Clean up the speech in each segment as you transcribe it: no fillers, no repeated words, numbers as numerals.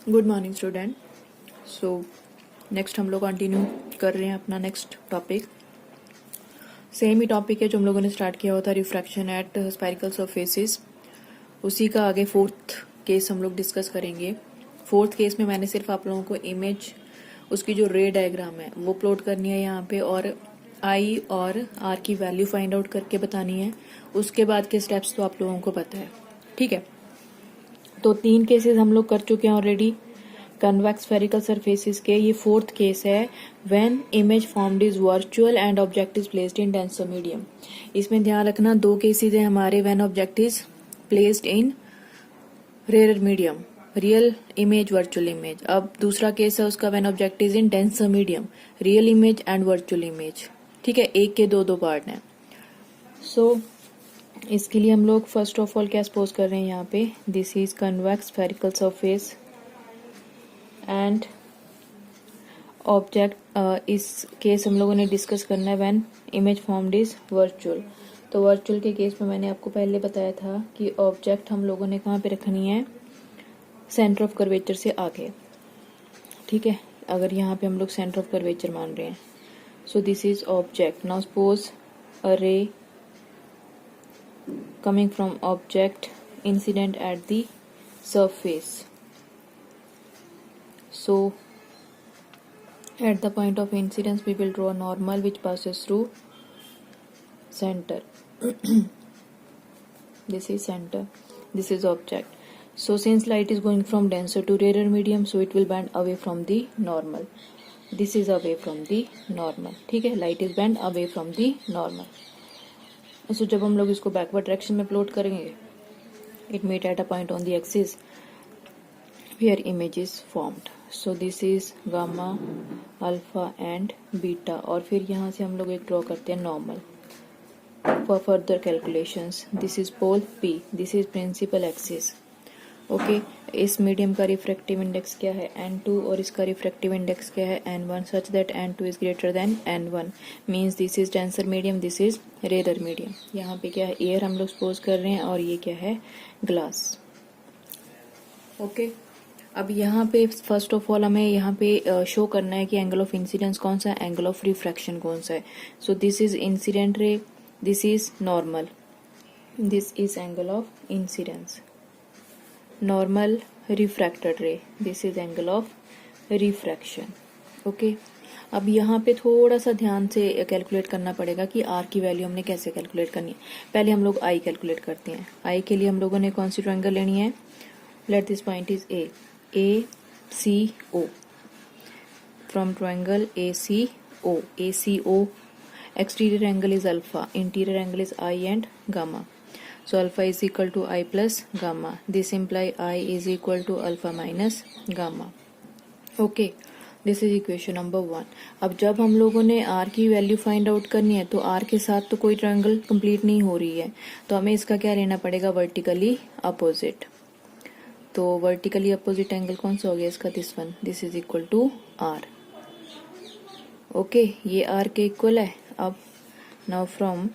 Good morning student. So next हम लोग continue कर रहे हैं अपना नेक्स्ट टॉपिक। सेम ही टॉपिक है जो हम लोगों ने स्टार्ट किया हुआ था, रिफ्रैक्शन एट स्फेरिकल सरफेसेस। उसी का आगे फोर्थ केस हम लोग डिस्कस करेंगे। फोर्थ केस में मैंने सिर्फ आप लोगों को इमेज, उसकी जो रे डायग्राम है वो प्लॉट करनी है यहाँ पे, और आई और आर की वैल्यू फाइंड आउट करके बतानी है। उसके बाद के स्टेप्स तो आप लोगों को पता है, ठीक है। तो 3 केसेस हम लोग कर चुके हैं ऑलरेडी कन्वेक्स स्फेरिकल सरफेसेस के। ये फोर्थ केस है, when image formed is virtual and object is placed in denser medium. इसमें ध्यान रखना 2 केसेस है हमारे, when object is placed in rare medium, real image virtual image. अब दूसरा केस है उसका, when object is in denser medium, real image and virtual image, ठीक है। एक के दो पार्ट हैं। सो इसके लिए हम लोग फर्स्ट ऑफ ऑल क्या सपोज कर रहे हैं यहाँ पे, this is convex spherical surface and object. इस केस हम लोगों ने डिस्कस करना है when image formed is virtual. तो वर्चुअल के केस में मैंने आपको पहले बताया था कि ऑब्जेक्ट हम लोगों ने कहाँ पे रखनी है, सेंटर ऑफ कर्वेचर से आगे, ठीक है। अगर यहाँ पे हम लोग सेंटर ऑफ कर्वेचर मान रहे हैं, सो this is object. Now suppose अ रे coming from object incident at the surface. So at the point of incidence we will draw a normal which passes through center. This is center, this is object. So since light is going from denser to rarer medium, so it will bend away from the normal. This is away from the normal, ठीक है। light is bend away from the normal. सो जब हम लोग इसको backward direction में plot करेंगे, it meet at a point on the axis where image is formed. So this is gamma, alpha and beta, और फिर यहाँ से हम लोग एक ड्रॉ करते हैं normal for further calculations. This is pole P, this is principal axis, okay. इस मीडियम का रिफ्रैक्टिव इंडेक्स क्या है, n2, और इसका रिफ्रैक्टिव इंडेक्स क्या है, n1, such that n2 is greater than n1, means this is denser medium, this is rare medium. यहाँ पे क्या है, एयर हम लोग सपोज कर रहे हैं, और ये क्या है, ग्लास, ओके। अब यहाँ पे फर्स्ट ऑफ ऑल हमें यहाँ पे शो करना है कि एंगल ऑफ इंसिडेंस कौन सा है, एंगल ऑफ रिफ्रैक्शन कौन सा है। सो this is incident ray, this is normal, this is angle of incidence. Normal refracted रे, this is angle of refraction, okay. अब यहाँ पे थोड़ा सा ध्यान से कैलकुलेट करना पड़ेगा कि आर की वैल्यू हमने कैसे कैलकुलेट करनी है। पहले हम लोग आई कैलकुलेट करते हैं। आई के लिए हम लोगों ने कौन सी ट्रायंगल लेनी है, let this point is A C O, from triangle A C O, exterior angle is alpha, interior angle is I and gamma. So alpha is equal to I plus gamma. This imply I is equal to alpha minus gamma. Okay, this is equation number 1. अब जब हम लोगों ने R की value find out करनी है, तो R के साथ तो कोई ट्रायंगल कंप्लीट नहीं हो रही है, तो हमें इसका क्या लेना पड़ेगा, वर्टिकली अपोजिट। तो वर्टिकली अपोजिट एंगल कौन सा हो गया इसका, this one, this is equal to R, okay. ये R के इक्वल है। अब नाउ फ्रॉम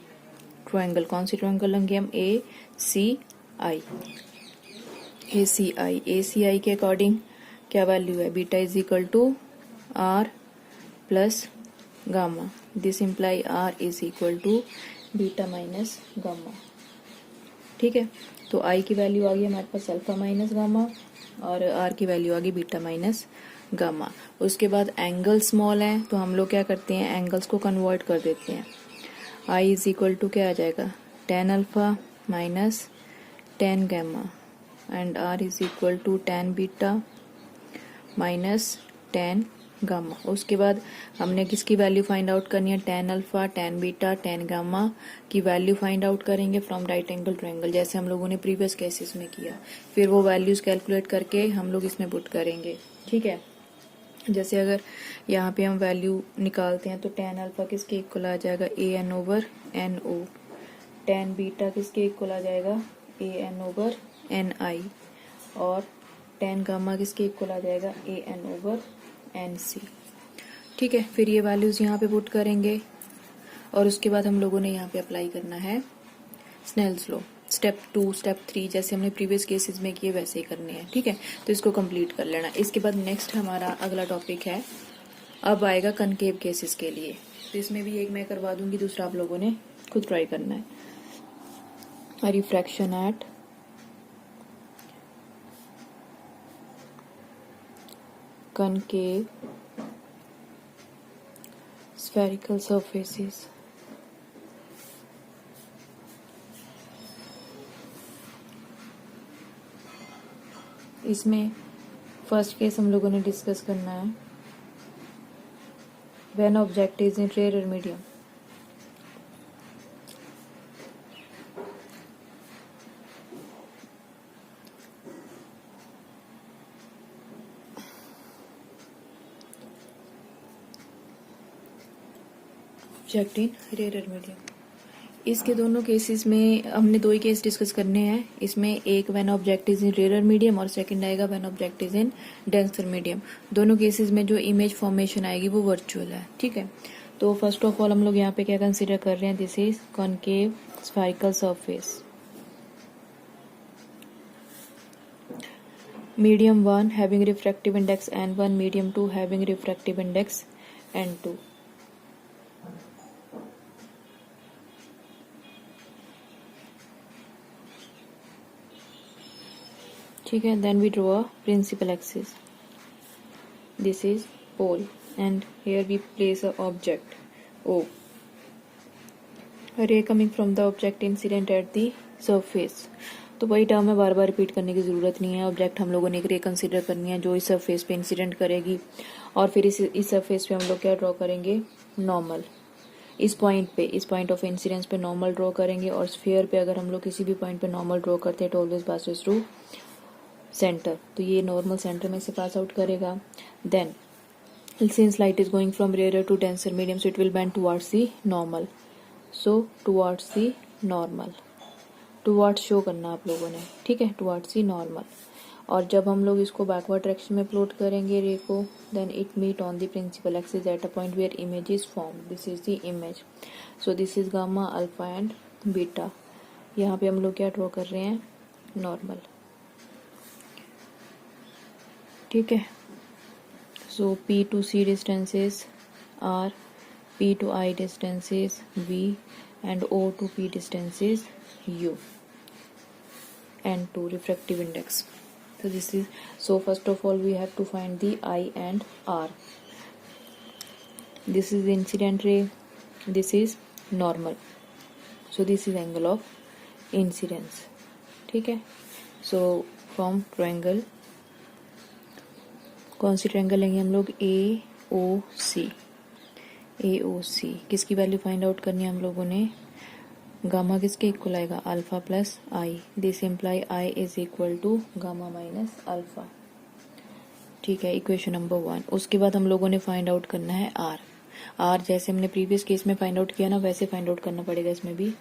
ट्रायंगल, कौन सी ट्रायंगल लेंगे हम, ए सी आई, के अकॉर्डिंग क्या वैल्यू है, beta is equal to R plus gamma. This imply R is equal to beta minus gamma, ठीक है। तो आई की वैल्यू आ गई हमारे पास अल्फा माइनस गामा, और आर की वैल्यू आ गई बीटा माइनस गामा। उसके बाद एंगल स्मॉल है, तो हम लोग क्या करते हैं, एंगल्स को कन्वर्ट कर देते हैं। I इज इक्वल टू क्या आ जाएगा, tan alpha minus tan gamma, and R is equal to tan beta minus tan gamma. उसके बाद हमने किसकी वैल्यू फाइंड आउट करनी है, tan alpha, tan beta, tan gamma की वैल्यू फाइंड आउट करेंगे फ्रॉम राइट एंगल ट्रायंगल, जैसे हम लोगों ने प्रीवियस केसेस में किया। फिर वो वैल्यूज कैलकुलेट करके हम लोग इसमें पुट करेंगे, ठीक है। जैसे अगर यहाँ पे हम वैल्यू निकालते हैं, तो tan अल्फा किसके इक्वल आ जाएगा, A N over N O, tan beta किसके इक्वल आ जाएगा, A N over N I, और tan गामा किसके इक्वल आ जाएगा, A N over N C, ठीक है। फिर ये वैल्यूज यहाँ पे पुट करेंगे, और उसके बाद हम लोगों ने यहाँ पे अप्लाई करना है स्नेल्स लॉ, स्टेप 2 स्टेप 3 जैसे हमने प्रीवियस केसेस में किए वैसे ही करने हैं, ठीक है। तो इसको कंप्लीट कर लेना। इसके बाद नेक्स्ट हमारा अगला टॉपिक है, अब आएगा कनकेव केसेस के लिए। तो इसमें भी एक मैं करवा दूंगी, दूसरा आप लोगों ने खुद ट्राई करना है। Refraction at concave spherical surfaces। इसमें फर्स्ट केस हम लोगों ने डिस्कस करना है, when object is in rare medium. Object in rare medium, इसके दोनों केसेस में हमने दो ही केस डिस्कस करने हैं। इसमें एक when object is in rare medium और सेकंड आएगा when object is in denser medium. दोनों केसेस में जो इमेज फॉर्मेशन आएगी वो वर्चुअल है, ठीक है। तो फर्स्ट ऑफ ऑल हम लोग यहाँ पे क्या कंसीडर कर रहे हैं, this is concave spherical surface. Medium 1 having refractive index n1, medium 2 having refractive index n2। ठीक है, then we draw a principal axis, this is pole and here we place a object O, a ray coming from the object incident at the surface। तो वही term है, बार बार repeat करने की जरूरत नहीं है। ऑब्जेक्ट हम लोगों ने एक रे कंसिडर करनी है जो इस सरफेस पे इंसिडेंट करेगी, और फिर इस सरफेस पे हम लोग क्या ड्रॉ करेंगे, नॉर्मल। इस पॉइंट ऑफ इंसिडेंस पे नॉर्मल ड्रॉ करेंगे, और स्फीयर पे अगर हम लोग किसी भी पॉइंट पे नॉर्मल ड्रॉ करते हैं तो ऑलवेज पासेस थ्रू सेंटर, तो ये नॉर्मल सेंटर में से पास आउट करेगा। Then since light is going from rarer to denser medium, so it will bend towards the normal, so towards the normal, towards show करना आप लोगों ने, ठीक है, towards the normal। और जब हम लोग इसको बैकवर्ड डायरेक्शन में प्लॉट करेंगे रे को, then it meet on the principal axis at a point where image is formed, this is the image, so this is gamma, alpha and beta। यहाँ पे हम लोग क्या ड्रॉ कर रहे हैं, नॉर्मल, ठीक है। So P to C distance is R, P to I distance is V, and O to P distance is U, and 2 refractive index। So this is, so first of all we have to find the I and R। This is incident ray, this is normal, so this is angle of incidence, ठीक है। So from triangle, कौन सी triangle लेंगे हम लोग, AOC। AOC किसकी value find out करनी है हम लोगों ने, गामा किसके इक्वल आएगा, alpha plus I, this implies I is equal to gamma minus alpha, ठीक है, इक्वेशन नंबर 1। उसके बाद हम लोगों ने फाइंड आउट करना है आर। आर जैसे हमने प्रीवियस केस में फाइंड आउट किया ना, वैसे फाइंड आउट करना पड़ेगा इसमें भी।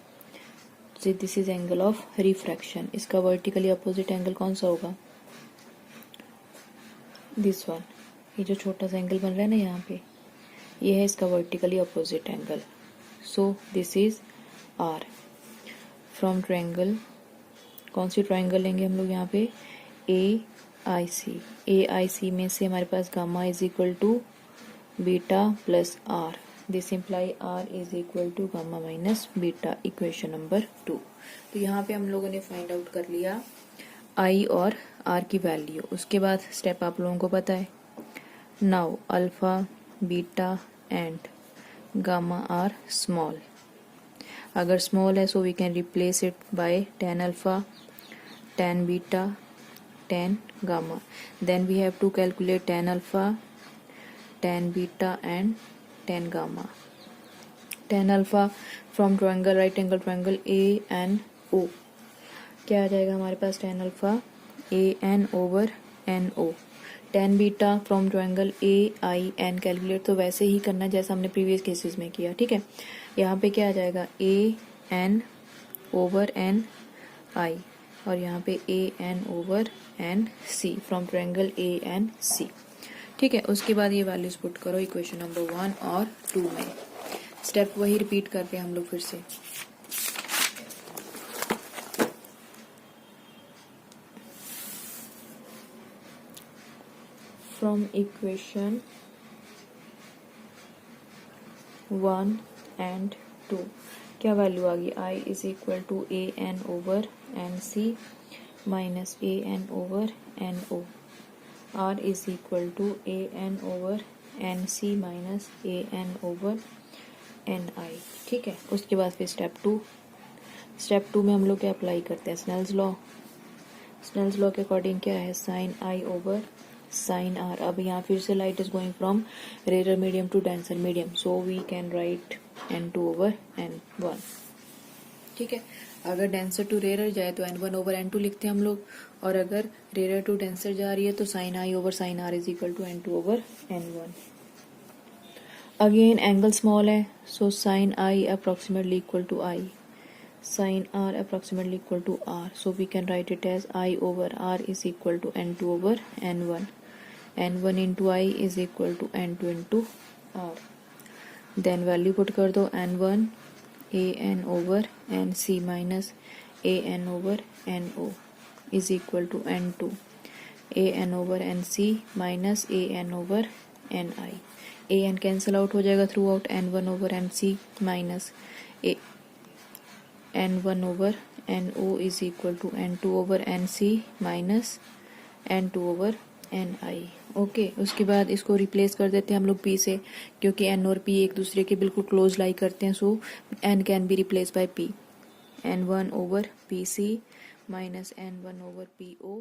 This is angle of refraction, इसका वर्टिकली अपोजिट एंगल कौन सा होगा, दिस वन, ये जो छोटा सा एंगल बन रहा है ना यहाँ पे, ये है इसका vertically opposite angle, so this is R. From triangle, कौन सी ट्रायंगल लेंगे हम लोग यहाँ पे, AIC। AIC में से हमारे पास gamma is equal to beta plus R, this imply R is equal to gamma minus beta, equation number 2। तो यहाँ पे हम लोगों ने फाइंड आउट कर लिया आई और आर की वैल्यू। उसके बाद स्टेप आप लोगों को पता है, now alpha, beta and gamma are small. अगर स्मॉल है so we can replace it by tan alpha, tan beta, tan gamma. Then we have to calculate tan alpha, tan beta and tan gamma. tan alpha from triangle, right angle triangle ANO, क्या आ जाएगा हमारे पास, tan alpha AN/NO। tan beta from triangle AIN, calculate तो वैसे ही करना जैसा हमने प्रीवियस केसेस में किया, ठीक है। यहाँ पे क्या आ जाएगा, AN/NI, और यहाँ पे AN/NC फ्रॉम ट्रायंगल ANC, ठीक है। उसके बाद ये वैल्यूज पुट करो इक्वेशन नंबर 1 और 2 में। स्टेप वही रिपीट करते हैं हम लोग फिर से। फ्रॉम इक्वेशन 1 एंड 2 क्या वैल्यू आ गई, I is equal to A N over N C minus A N over N O, R is equal to A N over N C minus A N over N I. ठीक है, उसके बाद फिर step to में हम लोग क्या apply करते हैं, स्नेल्स लॉ के अकॉर्डिंग क्या है, sine I over sine R. अब यहाँ फिर से light is going from rare medium to denser medium, so we can write n2 over n1। ठीक है, अगर डेंसर टू रेयर जाए तो n1 ओवर n2 लिखते हैं हम लोग, और अगर रेयर टू डेंसर जा रही है तो sine I over sine R is equal to n2 over n1। Again angle small है, so sine I approximately equal to I, sin r approximately equal to r, so we can write it as I over r is equal to n2 over n1, n1 into I is equal to n2 into r, then value put कर दो, n1 a n over nc minus a n over no is equal to n2 a n over nc minus a n over ni, a n cancel out हो जाएगा through out, n1 over nc minus a n1 over no is equal to n2 over nc minus n2 over ni। Okay, उसके बाद इसको replace कर देते हैं हम लोग p से, क्योंकि n और p एक दूसरे के बिल्कुल क्लोज लाई करते हैं, सो n can be replace by p, n1 over pc minus n1 over po